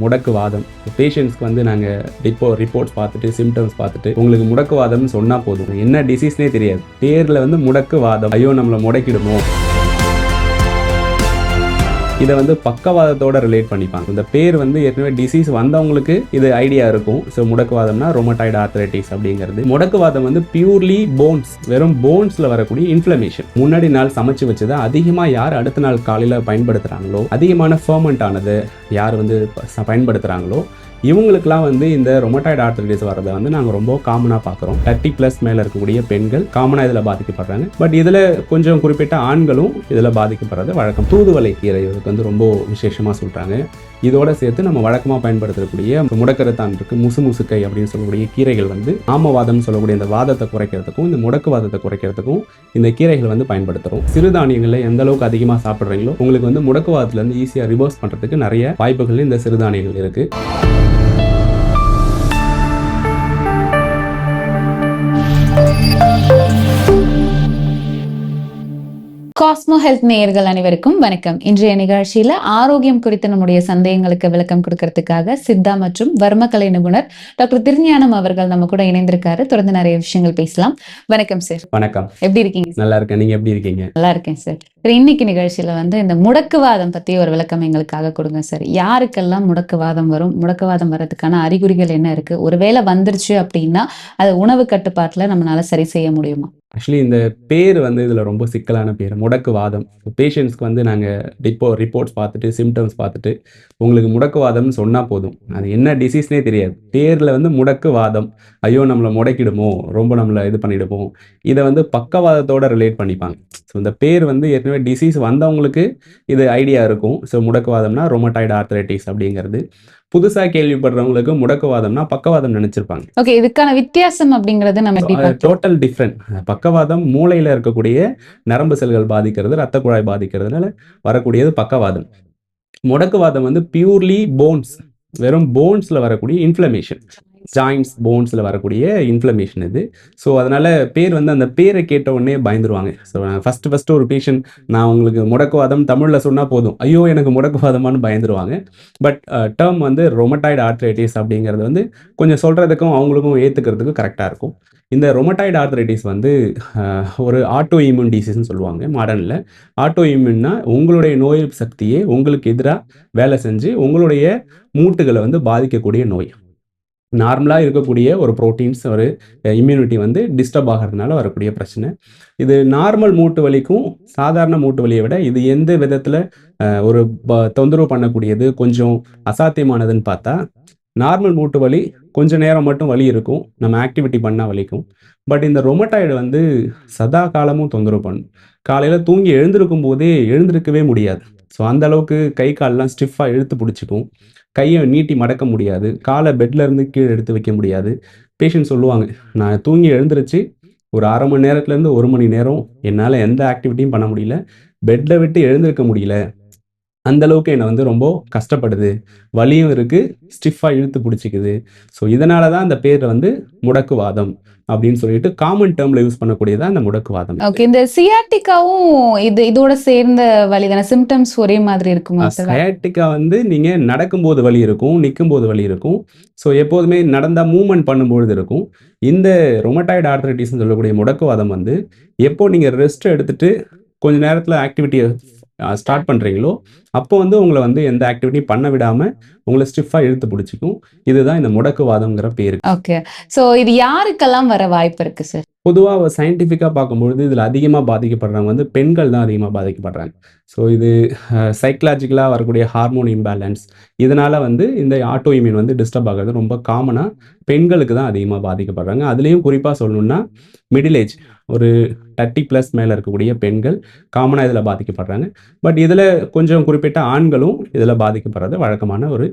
முடக்குவாதம் பேஷண்ட்ஸ்க்கு வந்து நாங்கள் ரிப்போர்ட்ஸ் பார்த்துட்டு சிம்டம்ஸ் பார்த்துட்டு உங்களுக்கு முடக்குவாதம்னு சொன்னால் போதும், என்ன டிசீஸ்னே தெரியாது, பேரில் வந்து முடக்குவாதம், ஐயோ நம்மளை முடக்கிடுமோ, இதை வந்து பக்கவாதத்தோட ரிலேட் பண்ணிப்பாங்க. இந்த பேர் வந்து ஏற்கனவே டிசீஸ் வந்தவங்களுக்கு இது ஐடியா இருக்கும். ஸோ முடக்குவாதம்னா ரொமட்டாய்டு ஆர்த்ரைட்டிஸ் அப்படிங்கிறது. முடக்குவாதம் வந்து பியூர்லி போன்ஸ், வெறும் போன்ஸில் வரக்கூடிய இன்ஃப்ளமேஷன். முன்னாடி நாள் சமைச்சு வச்சதை அதிகமாக யார் அடுத்த நாள் காலையில் பயன்படுத்துகிறாங்களோ, அதிகமான ஃபர்மெண்ட் ஆனது யார் வந்து பயன்படுத்துகிறாங்களோ, இவங்களுக்குலாம் வந்து இந்த ரொமட்டாய்டு ஆர்த்ரைட்டிஸ் வரதை வந்து நாங்கள் ரொம்ப காமனாக பார்க்குறோம். 30+ மேலே இருக்கக்கூடிய பெண்கள் காமனாக இதில் பாதிக்கப்படுறாங்க. பட் இதில் கொஞ்சம் குறிப்பிட்ட ஆண்களும் இதில் பாதிக்கப்படுறது வழக்கம். தூதுவளை கீரை இதுக்கு வந்து ரொம்ப விசேஷமாக சொல்கிறாங்க. இதோட சேர்த்து நம்ம வழக்கமாக பயன்படுத்தக்கூடிய முடக்கரத்தான் இருக்குது, முசுமுசுக்கை அப்படின்னு சொல்லக்கூடிய கீரைகள் வந்து ஆமவாதம்னு சொல்லக்கூடிய இந்த வாதத்தை குறைக்கிறதுக்கும் இந்த முடக்குவாதத்தை குறைக்கிறதுக்கும் இந்த கீரைகள் வந்து பயன்படுத்துகிறோம். சிறுதானியங்களை எந்த அளவுக்கு அதிகமாக சாப்பிட்றீங்களோ உங்களுக்கு வந்து முடக்குவாதத்துலேருந்து ஈஸியாக ரிவர்ஸ் பண்ணுறதுக்கு நிறைய வாய்ப்புகள் இந்த சிறுதானியங்கள் இருக்குது. காஸ்மோ ஹெல்த் நேயர்கள் அனைவருக்கும் வணக்கம். இன்றைய நிகழ்ச்சியில ஆரோக்கியம் குறித்த நம்முடைய சந்தேகங்களுக்கு விளக்கம் கொடுக்கறதுக்காக சித்தா மற்றும் வர்மக்கலை நிபுணர் டாக்டர் திருஞானம் அவர்கள் நம்ம கூட இணைந்திருக்காரு. தொடர்ந்து நிறைய விஷயங்கள் பேசலாம். வணக்கம் சார். வணக்கம். எப்படி இருக்கீங்க? நல்லா இருக்கேன். நீங்க எப்படி இருக்கீங்க? நல்லா இருக்கேன் சார். இன்னைக்கு நிகழ்ச்சியில வந்து இந்த முடக்குவாதம் பத்தி ஒரு விளக்கம் எங்களுக்காக கொடுங்க சார். யாருக்கெல்லாம் முடக்குவாதம் வரும், முடக்குவாதம் வர்றதுக்கான அறிகுறிகள் என்ன இருக்கு, ஒருவேளை வந்துருச்சு அப்படின்னா அது உணவு கட்டுப்பாட்டுல நம்மளால சரி செய்ய முடியுமா? ஆக்சுவலி இந்த பேர் வந்து இதில் ரொம்ப சிக்கலான பேர், முடக்குவாதம். பேஷண்ட்ஸ்க்கு வந்து நாங்கள் ரிப்போர்ட்ஸ் பார்த்துட்டு சிம்டம்ஸ் பார்த்துட்டு உங்களுக்கு முடக்குவாதம்னு சொன்னால் போதும், அது என்ன டிசீஸ்னே தெரியாது, பேரில் வந்து முடக்குவாதம், ஐயோ நம்மளை முடக்கிடுமோ, ரொம்ப நம்மளை இது பண்ணிடுமோ, இதை வந்து பக்கவாதத்தோட ரிலேட் பண்ணிப்பாங்க. ஸோ இந்த பேர் வந்து ஏற்கனவே டிசீஸ் வந்தவங்களுக்கு இது ஐடியா இருக்கும். ஸோ முடக்குவாதம்னா ரொமட்டாய்டு ஆர்த்ரைட்டிஸ் அப்படிங்கிறது. புதுசாக கேள்விப்படுறவங்களுக்கு முடக்குவாதம்னா பக்கவாதம் நினைச்சிருப்பாங்க. ஓகே, இதுக்கான வித்தியாசம் அப்படிங்கிறது நம்ம டோட்டல் டிஃப்ரெண்ட். பக்கவாதம் மூளையில் இருக்கக்கூடிய நரம்பு செல்கள் பாதிக்கிறது, ரத்த குழாய் பாதிக்கிறதுனால வரக்கூடியது பக்கவாதம். முடக்குவாதம் வந்து பியூர்லி போன்ஸ், வெறும் போன்ஸில் வரக்கூடிய இன்ஃப்ளமேஷன், ஜாயின்ட்ஸ் போன்ஸில் வரக்கூடிய இன்ஃப்ளமேஷன் இது. ஸோ அதனால் பேர் வந்து அந்த பேரை கேட்ட உடனே பயந்துருவாங்க. ஸோ ஃபஸ்ட்டு ஒரு பேஷண்ட் நான் உங்களுக்கு முடக்குவாதம் தமிழில் சொன்னால் போதும், ஐயோ எனக்கு முடக்குவாதமானு பயந்துருவாங்க. பட் டேர்ம் வந்து ரொமட்டாய்டு ஆர்த்ரைட்டிஸ் அப்படிங்கிறது வந்து கொஞ்சம் சொல்கிறதுக்கும் அவங்களுக்கும் ஏற்றுக்கிறதுக்கும் கரெக்டாக இருக்கும். இந்த ரொமட்டாய்டு ஆர்த்ரைட்டிஸ் வந்து ஒரு ஆட்டோ இம்யூன் டிசீஸ்ன்னு சொல்லுவாங்க மாடர்னில். ஆட்டோ இம்யூன்னா உங்களுடைய நோய் சக்தியே உங்களுக்கு எதிராக வேலை செஞ்சு உங்களுடைய மூட்டுகளை வந்து பாதிக்கக்கூடிய நோய். நார்மலாக இருக்கக்கூடிய ஒரு ப்ரோட்டீன்ஸ், ஒரு இம்யூனிட்டி வந்து டிஸ்டர்ப் ஆகிறதுனால வரக்கூடிய பிரச்சனை. இது நார்மல் மூட்டு வலிக்கும் சாதாரண மூட்டு வலியை விட இது எந்த விதத்தில் ஒரு தொந்தரவு பண்ணக்கூடியது, கொஞ்சம் அசாத்தியமானதுன்னு பார்த்தா, நார்மல் மூட்டு வலி கொஞ்சம் நேரம் மட்டும் வலி இருக்கும், நம்ம ஆக்டிவிட்டி பண்ணால் வலிக்கும். பட் இந்த ரொமட்டாய்டு வந்து சதா காலமும் தொந்தரவு பண்ணும். காலையில் தூங்கி எழுந்திருக்கும் போதே எழுந்திருக்கவே முடியாது. ஸோ அந்த அளவுக்கு கை கால்லாம் ஸ்டிஃபாக இழுத்து பிடிச்சிக்கும், கையை நீட்டி மடக்க முடியாது, காலை பெட்லேருந்து கீழே எடுத்து வைக்க முடியாது. பேஷண்ட் சொல்லுவாங்க, நான் தூங்கி எழுந்திருச்சு ஒரு 1/2 மணி நேரத்துலேருந்து 1 மணி நேரம் என்னால் எந்த ஆக்டிவிட்டியும் பண்ண முடியல, பெட்டில் விட்டு எழுந்திருக்க முடியல, அந்தளவுக்கு என்னை வந்து ரொம்ப கஷ்டப்படுது, வலியும் இருக்குது, ஸ்டிஃபாக இழுத்து பிடிச்சிக்குது. ஸோ இதனால தான் அந்த பேர் வந்து முடக்குவாதம் அப்படின்னு சொல்லிட்டு காமன் டேர்ம்ல யூஸ் பண்ணக்கூடியதான் அந்த முடக்குவாதம். ஓகே, இந்த சியாட்டிகாவும் இதோட சேர்ந்த வலி தான, சிம்டம்ஸ் ஒரே மாதிரி இருக்குமா? சியாட்டிகா வந்து நீங்க நடக்கும்போது வலி இருக்கும், நிற்கும்போது வலி இருக்கும். ஸோ எப்போதுமே நடந்தால் மூவ்மெண்ட் பண்ணும்பொழுது இருக்கும். இந்த ரொமட்டாய்டு ஆர்த்ரைட்டிஸ்ன்னு சொல்லக்கூடிய முடக்குவாதம் வந்து எப்போ நீங்கள் ரெஸ்ட் எடுத்துட்டு கொஞ்ச நேரத்தில் ஆக்டிவிட்டியை ஸ்டார்ட் பண்ணுறீங்களோ அப்போ வந்து உங்களை வந்து எந்த ஆக்டிவிட்டியும் பண்ண விடாமல் உங்களை ஸ்டிஃபாக இழுத்து பிடிச்சிக்கும். இதுதான் இந்த முடக்குவாதம்ங்கிற பேர். ஓகே, ஸோ இது யாருக்கெல்லாம் வர வாய்ப்பு இருக்குது சார்? பொதுவாக சயின்டிஃபிக்காக பார்க்கும்பொழுது இதில் அதிகமாக பாதிக்கப்படுறவங்க வந்து பெண்கள் தான் அதிகமாக பாதிக்கப்படுறாங்க. ஸோ இது சைக்கலாஜிக்கலாக வரக்கூடிய ஹார்மோன் இம்பேலன்ஸ், இதனால் வந்து இந்த ஆட்டோ இம்யூன் வந்து டிஸ்டர்ப் ஆகிறது ரொம்ப காமனாக பெண்களுக்கு தான் அதிகமாக பாதிக்கப்படுறாங்க. அதுலேயும் குறிப்பாக சொல்லணுன்னா மிடில் ஏஜ், ஒரு 30+ மேலே இருக்கக்கூடிய பெண்கள் காமனாக இதில் பாதிக்கப்படுறாங்க. பட் இதில் கொஞ்சம் குறிப்பிட்ட ஆண்களும் இதில் பாதிக்கப்படுறது வழக்கமான ஒரு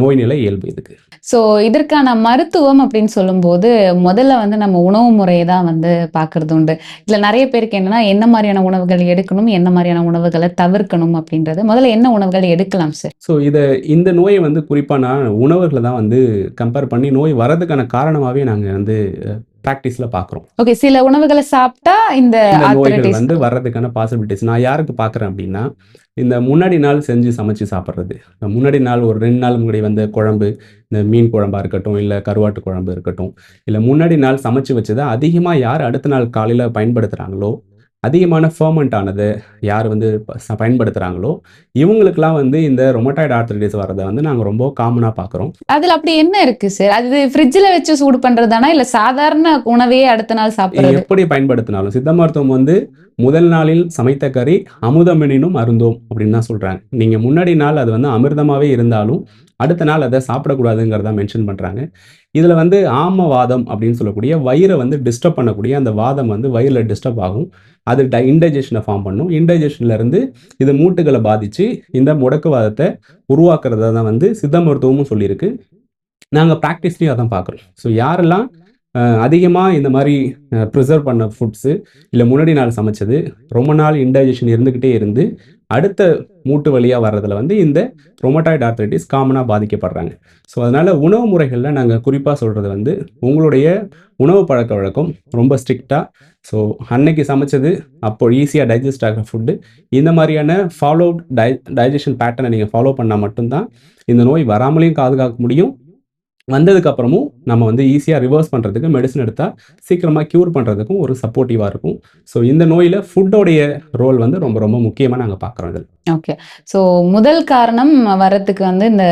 நோய் நிலை இயல்பு இதுக்கு. ஸோ இதற்கான மருத்துவம் அப்படின்னு சொல்லும்போது முதல்ல வந்து நம்ம உணவு முறையை தான் வந்து பார்க்கறது உண்டு. இதில் நிறைய பேருக்கு என்னன்னா என்ன மாதிரியான உணவுகள் எடுக்கணும், என்ன மாதிரியான உணவுகளை தவிர்க்கணும் அப்படின்றது. முதல்ல என்ன உணவுகள் எடுக்கலாம் சார்? ஸோ இந்த நோயை வந்து குறிப்பாக நான் உணவுகளை தான் வந்து கம்பேர் பண்ணி நோய் வரதுக்கான காரணமாகவே நாங்கள் வந்து ப்ராக்டிஸில் பார்க்குறோம். ஓகே, சில உணவுகளை சாப்பிட்டா இந்த இந்த நோய்கள் ஆர்த்ரைட்டிஸ் வந்து வர்றதுக்கான பாசிபிலிட்டிஸ் நான் யாருக்கு பார்க்குறேன் அப்படின்னா, இந்த முன்னாடி நாள் செஞ்சு சமைச்சு சாப்பிட்றது. முன்னாடி நாள் ஒரு 2 நாள் முன்னாடி வந்த குழம்பு, இந்த மீன் குழம்பா இருக்கட்டும், இல்ல கருவாட்டு குழம்பு இருக்கட்டும், இல்ல முன்னாடி நாள் சமைச்சு வச்சத அதிகமா யார் அடுத்த நாள் காலையில பயன்படுத்துறாங்களோ, அதிகமான ஃபெர்மென்ட் ஆனத யார் வந்து பயன்படுத்துறாங்களோ, இவங்களுக்கெல்லாம் வந்து இந்த ரொமட்டாய்டு ஆர்த்ரைட்டிஸ் வர்றத வந்து நாங்க ரொம்ப காமனா பார்க்குறோம். அதுல அப்படி என்ன இருக்கு சார்? அது ஃப்ரிட்ஜ்ல வச்சு சூடு பண்றதானா, இல்ல சாதாரண உணவையே அடுத்த நாள் சாப்பிடுறது? எப்படி பயன்படுத்தினாலும் சித்த மருத்துவம் வந்து முதல் நாளில் சமைத்த கறி அமுதமெனினும் அருந்தோம் அப்படின்னு தான் சொல்றாங்க. நீங்க முன்னாடி நாள் அது வந்து அமிர்தமாவே இருந்தாலும், அடுத்த நாள் அத சாப்பிடக்கூடாதுங்கிறத மென்ஷன் பண்றாங்க. இதுல வந்து ஆமவாதம் அப்படின்னு சொல்லக்கூடிய வயிற வந்து டிஸ்டர்ப் பண்ணக்கூடிய அந்த வாதம் வந்து வயிறுல டிஸ்டர்ப் ஆகும். அது இன்டைஜஷன ஃபார்ம் பண்ணும். இன்டைஜஷன்ல இருந்து இது மூட்டுகள பாதிச்சு இந்த முடக்குவாதத்த உருவாக்குறதா தான் வந்து சித்த மருத்துவமும் சொல்லியிருக்கு. நாங்க பிராக்டிஸ்லயும் அதான் பார்க்குறோம். ஸோ யாரெல்லாம் அதிகமா இந்த மாரி ப்ரிசர்வ் பண்ண ஃபுட்ஸு, இல்ல முன்னாடி நாள் சமைச்சது, ரொம்ப நாள் இன்டைஜஷன் இருந்துகிட்டே இருந்து, அடுத்த மூட்டு வழியா வர்றதுல வந்து இந்த ரொமட்டாய்டு ஆர்த்ரைட்டிஸ் காமனா பாதிக்கப்படுறாங்க. ஸோ அதனால உணவு முறைகள்ல நாங்க குறிப்பா சொல்றது வந்து, உங்களுடைய உணவு பழக்கவழக்கம் ரொம்ப ஸ்ட்ரிக்ட்டா, ஸோ அன்னைக்கு சமைச்சது, அப்போ ஈஸியா டைஜஸ்ட் ஆகுற ஃபுட்டு, இந்த மாரியான ஃபாலோட் டைஜஷன் பேட்டர்ன நீங்க ஃபாலோ பண்ணா மட்டும் தான், இந்த நோய் வராமலேயும் பாதுகாக்க முடியும். வந்ததுக்கு அப்புறமும் நம்ம வந்து ஈஸியா ரிவர்ஸ் பண்றதுக்கு மெடிசின் எடுத்தா சீக்கிரமா கியூர் பண்றதுக்கும் ஒரு சப்போர்ட்டிவா இருக்கும். ஸோ இந்த நோயில ஃபுட்டோடைய ரோல் வந்து ரொம்ப ரொம்ப முக்கியமா நாங்க பார்க்குறோம் இதுல. ஓகே. ஸோ முதல் காரணம் வர்றதுக்கு வந்து இந்த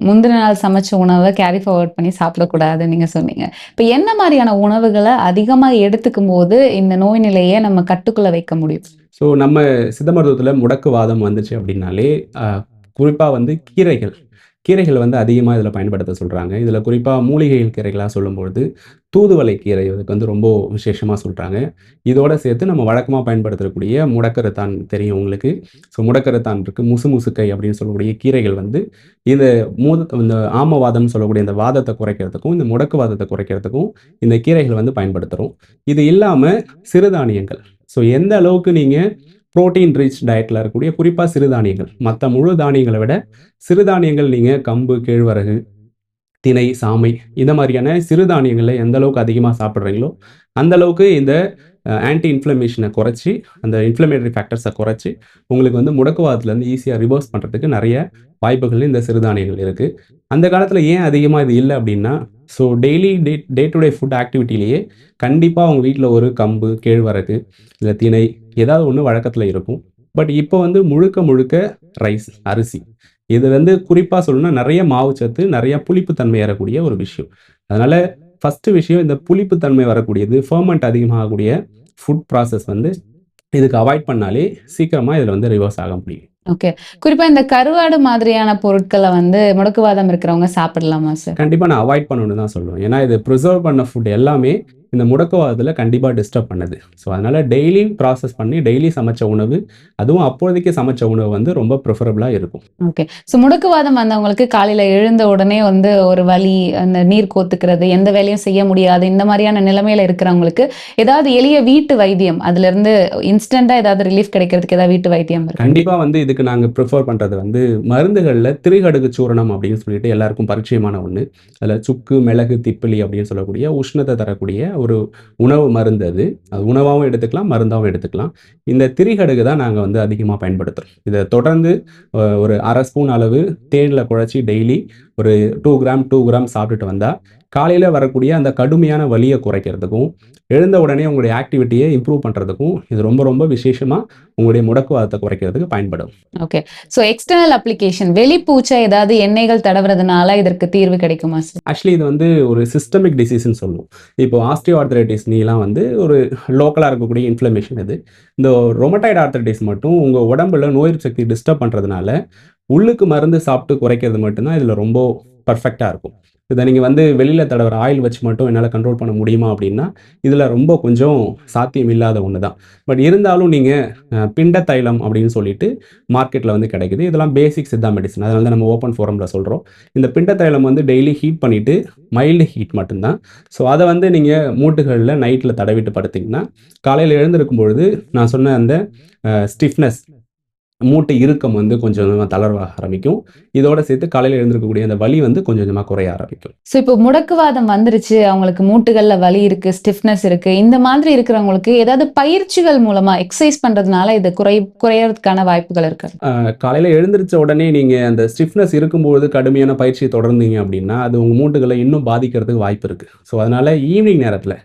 முந்தின நாள் சமைச்ச உணவை கேரி ஃபார்வர்ட் பண்ணி சாப்பிடக்கூடாதுன்னு நீங்க சொன்னீங்க. இப்ப என்ன மாரியான உணவுகள அதிகமா எடுத்துக்கும் போது இந்த நோய் நிலைய நம்ம கட்டுக்குள்ள வைக்க முடியும்? ஸோ நம்ம சித்த மருத்துவத்துல முடக்குவாதம் வந்துச்சு அப்படின்னாலே, குறிப்பா வந்து கீரைகள். கீரைகள் வந்து அதிகமா இதுல பயன்படுத்த சொல்றாங்க. இதுல குறிப்பா மூலிகைகள் கீரைகளா சொல்லும்பொழுது, தூதுவளை கீரை இதுக்கு வந்து ரொம்ப விசேஷமா சொல்றாங்க. இதோட சேர்த்து நம்ம வழக்கமா பயன்படுத்தக்கூடிய முடக்கரத்தான் தெரியும் உங்களுக்கு. ஸோ முடக்கரத்தான் இருக்கு, முசுமுசுக்கை அப்படின்னு சொல்லக்கூடிய கீரைகள் வந்து இந்த இந்த ஆமவாதம்னு சொல்லக்கூடிய இந்த வாதத்த குறைக்கிறதுக்கும், இந்த முடக்குவாதத்த குறைக்கிறதுக்கும் இந்த கீரைகள் வந்து பயன்படுத்துறோம். இது இல்லாம சிறுதானியங்கள். ஸோ எந்த அளவுக்கு நீங்க புரோட்டீன் ரிச் டயட்ல இருக்கக்கூடிய குறிப்பா சிறுதானியங்கள். மத்த முழு தானியங்கள விட சிறுதானியங்கள் நீங்க கம்பு, கேழ்வரகு, திணை, சாமை இந்த மாரியான சிறுதானியங்கள்ல எந்த அளவுக்கு அதிகமா சாப்பிடுறீங்களோ, அந்த அளவுக்கு இந்த ஆன்டி இன்ஃப்ளமேஷன குறைச்சு, அந்த இன்ஃப்ளமேட்டரி ஃபேக்டர்ஸ குறைச்சு, உங்களுக்கு வந்து முடக்குவாதத்துலருந்து ஈஸியா ரிவர்ஸ் பண்றதுக்கு நெறைய வாய்ப்புகள் இந்த சிறுதானியங்கள் இருக்கு. அந்த காலத்துல ஏன் அதிகமா இது இல்ல அப்டின்னா, so daily day to day food ஆக்டிவிட்டிலேயே கண்டிப்பா உங்க வீட்ல ஒரு கம்பு, கேழ்வரகு, இல்ல திணை ஏதாவது ஒண்ணு வழக்கத்துல இருக்கும். பட் இப்போ வந்து முழுக்க முழுக்க ரைஸ், அரிசி. இது வந்து குறிப்பா சொல்லணும்னா நெறைய மாவுச்சத்து, நெறைய புளிப்பு தன்மை ஏறக்கூடிய ஒரு விஷயம். அதனால ஃபர்ஸ்ட்டு விஷயம் இந்த புளிப்பு தன்மை வரக்கூடியது, ஃபெர்மென்ட் அதிகமாகக்கூடிய ஃபுட் ப்ராசஸ் வந்து இதுக்கு அவாய்ட் பண்ணாலே சீக்கிரமா இதுல வந்து ரிவர்ஸ் ஆக முடியும். ஓகே. குறிப்பா இந்த கருவாடு மாதிரியான பொருட்கள வந்து முடக்குவாதம் இருக்கிறவங்க சாப்பிடலாமா சார்? கண்டிப்பா நான் அவாய்ட் பண்ணணும்னு தான் சொல்லுவேன். ஏன்னா இது பிரிசர்வ் பண்ண ஃபுட் எல்லாமே இந்த முடக்குவாதத்துல கண்டிப்பா டிஸ்டர்ப் பண்ணுது. ஸோ அதனால டெய்லி ப்ராசஸ் பண்ணி டெய்லி சமைச்ச உணவு, அதுவும் அப்போதைக்கு சமைச்ச உணவு வந்து ரொம்ப ப்ரிஃபரபிளா இருக்கும். ஓகே. ஸோ முடக்குவாதம் வந்தவங்களுக்கு காலையில எழுந்த உடனே வந்து ஒரு வலி, அந்த நீர் கோத்துக்கிறது, எந்த வேலையும் செய்ய முடியாது, இந்த மாரியான நிலைமையில இருக்கிறவங்களுக்கு ஏதாவது எளிய வீட்டு வைத்தியம், அதிலிருந்து இன்ஸ்டன்ட்டா ஏதாவது ரிலீஃப் கிடைக்கிறதுக்கு ஏதாவது வீட்டு வைத்தியம் இருக்கா? கண்டிப்பா வந்து இதுக்கு நாங்க ப்ரிஃபர் பண்றது வந்து மருந்துகள்ல திரிகடுகு சூரணம் அப்படின்னு சொல்லிட்டு எல்லாருக்கும் பரிச்சயமான ஒண்ணு. அதுல சுக்கு, மிளகு, திப்பிலி அப்படின்னு சொல்லக்கூடிய உஷ்ணத்தை தரக்கூடிய ஒரு உணவு மருந்து அது. அது உணவாவும் எடுத்துக்கலாம், மருந்தாவும் எடுத்துக்கலாம். இந்த திரிகடுகு தான் நாங்க வந்து அதிகமா பயன்படுத்துறோம். இத தொடர்ந்து ஒரு 1/2 ஸ்பூன் அளவு தேன்ல குழச்சி டெய்லி ஒரு 2 கிராம், 2 கிராம் சாப்பிட்டுட்டு வந்தா, காலையில வரக்கூடிய அந்த கடுமையான வலிய குறைக்கிறதுக்கும், எழுந்த உடனே உங்களுடைய ஆக்டிவிட்டிய இம்ப்ரூவ் பண்றதுக்கும் இது ரொம்ப ரொம்ப விசேஷமா உங்களுடைய முடக்குவாதத்த குறைக்கிறதுக்கு பயன்படும். ஓகே. ஸோ எக்ஸ்டர்னல் அப்ளிகேஷன் வெளிப்பூச்ச ஏதாவது எண்ணெய்கள் தடவுறதுனால இதற்கு தீர்வு கிடைக்குமா சார்? ஆக்சுவலி இது வந்து ஒரு சிஸ்டமிக் டிசீஸ்ன்னு சொல்லுவோம். இப்போ ஆஸ்டியோஆர்த்ரைட்டிஸ் நீலாம் வந்து ஒரு லோக்கலா இருக்கக்கூடிய இன்ஃப்ளமேஷன் இது. இந்த ரொமட்டாய்டு ஆர்த்ரைட்டிஸ் மட்டும் உங்க உடம்புல நோய் எதிர்ப்பு சக்தி டிஸ்டர்ப் பண்றதுனால, உள்ளுக்கு மருந்து சாப்பிட்டு குறைக்கிறது மட்டும் தான் இதுல ரொம்ப பெர்ஃபெக்ட்டா இருக்கும். இத நீங்க வந்து வெளியில தடவுற ஆயில் வச்சு மட்டும் என்னால கண்ட்ரோல் பண்ண முடியுமா அப்படின்னா, இதுல ரொம்ப கொஞ்சம் சாத்தியம் இல்லாத ஒண்ணு தான். பட் இருந்தாலும் நீங்க பிண்ட தைலம் அப்படின்னு சொல்லிட்டு மார்க்கெட்ல வந்து கிடைக்குது. இதெல்லாம் பேசிக் சித்தா மெடிசின். அதனால தான் நம்ம ஓப்பன் ஃபோரம்ல சொல்றோம். இந்த பிண்ட தைலம் வந்து டெய்லி ஹீட் பண்ணிட்டு, மைல்டு ஹீட் மட்டும் தான். ஸோ அத வந்து நீங்க மூட்டுகள்ல நைட்ல தடவிட்டு படுத்தீங்கன்னா, காலையில எழுந்திருக்கும் பொழுது நான் சொன்ன அந்த ஸ்டிஃப்னஸ் மூட்டு இறுக்கம் வந்து கொஞ்சம் கொஞ்சமா தளர்வாக ஆரம்பிக்கும். இதோட சேர்த்து காலையில எழுந்திருக்கக்கூடிய அந்த வலி வந்து கொஞ்சம் கொஞ்சமா குறைய ஆரம்பிக்கும். ஸோ இப்போ முடக்குவாதம் வந்துருச்சு, அவங்களுக்கு மூட்டுகள்ல வலி இருக்கு, ஸ்டிஃப்னஸ் இருக்கு. இந்த மாதிரி இருக்கிறவங்களுக்கு ஏதாவது பயிற்சிகள் மூலமா எக்சர்சைஸ் பண்றதுனால இது குறையறதுக்கான வாய்ப்புகள் இருக்கா? காலையில எழுந்திரிச்ச உடனே நீங்க அந்த ஸ்டிஃப்னஸ் இருக்கும்பொழுது கடுமையான பயிற்சிய தொடர்ந்தீங்க அப்படின்னா, அது உங்க மூட்டுகள இன்னும் பாதிக்கிறதுக்கு வாய்ப்பு இருக்கு. ஸோ அதனால ஈவினிங் நேரத்தில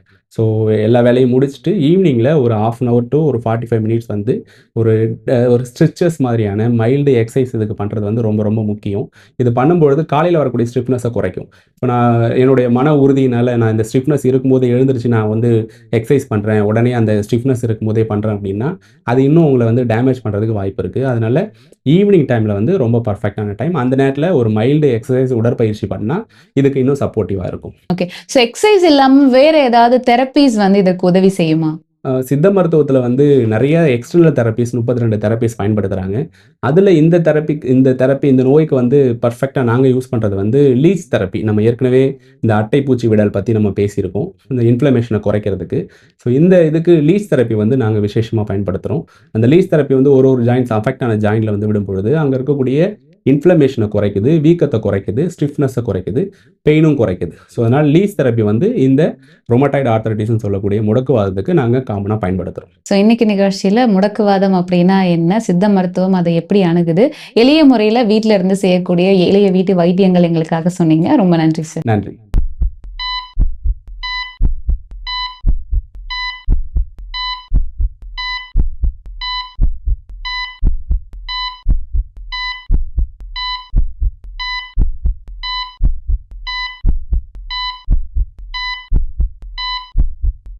எல்லா வேலையும் முடிச்சுட்டு ஈவினிங்ல ஒரு 1/2 அன் ஹவர் டூ ஒரு 45 மினிட்ஸ் வந்து ஒரு ஒரு ஸ்ட்ரெச்சஸ் மாதிரியான மைல்டு எக்சர்சைஸ் இதுக்கு பண்றது வந்து ரொம்ப ரொம்ப முக்கியம். இது பண்ணும்பொழுது காலையில வரக்கூடிய ஸ்டிஃப்னஸ குறைக்கும். இப்ப நான் என்னுடைய மன உறுதியினால நான் இந்த ஸ்டிஃப்னஸ் இருக்கும்போது எழுந்திருச்சு நான் வந்து எக்சர்சைஸ் பண்றேன். உடனே அந்த ஸ்டிஃப்னஸ் இருக்கும்போதே பண்றேன் அப்படின்னா, அது இன்னும் உங்கள வந்து டேமேஜ் பண்றதுக்கு வாய்ப்பு இருக்கு. அதனால ஈவினிங் டைம்ல வந்து ரொம்ப பெர்ஃபெக்ட்டான டைம். அந்த நேரத்தில ஒரு மைல்டு எக்சர்சைஸ் உடற்பயிற்சி பண்ணா, இதுக்கு இன்னும் சப்போர்ட்டிவா இருக்கும். ஓகே. ஸோ எக்சர்சைஸ் இல்லாம வேற ஏதாவது தெரப்பீஸ் வந்து இதற்கு உதவி செய்யுமா? சித்த மருத்துவத்தில வந்து நெறைய எக்ஸ்டர்னல் தெரப்பீஸ் 32 தெரப்பீஸ் பயன்படுத்துறாங்க. அதுல இந்த நோய்க்கு வந்து பெர்ஃபெக்ட்டா நாங்க யூஸ் பண்றது வந்து லீச் தெரப்பி. நம்ம ஏற்கனவே இந்த அட்டைப்பூச்சி விடல் பத்தி நம்ம பேசியிருக்கோம். இந்த இன்ஃப்ளமேஷன குறைக்கிறதுக்கு. இந்த இதுக்கு லீச் தெரப்பி வந்து நாங்க விசேஷமா பயன்படுத்துறோம். அந்த லீச் தெரப்பி வந்து ஒரு ஜாயிண்ட்ஸ் அஃபெக்ட் ஆன ஜாயிண்ட்ல வந்து விடும்பொழுது, அங்க இருக்கக்கூடிய இன்ஃப்ளமேஷன குறைக்குது, வீக்கத்த குறைக்குது, ஸ்டிஃப்னஸ குறைக்குது, பெயினும் குறைக்குது. அதனால லீச் தெரப்பி வந்து இந்த ருமட்டாய்டு ஆர்த்ரைட்டிஸ்ன்னு சொல்லக்கூடிய முடக்குவாதத்துக்கு நாங்க காமனா பயன்படுத்துறோம். ஸோ இன்னைக்கு நிகழ்ச்சியில முடக்குவாதம் அப்படின்னா என்ன? சித்த மருத்துவம் அதை எப்படி அணுகுது? எளிய முறையில வீட்ல இருந்து செய்யக்கூடிய எளிய வீட்டு வைத்தியங்கள் எங்களுக்காக சொன்னீங்க. ரொம்ப நன்றி சார். நன்றி.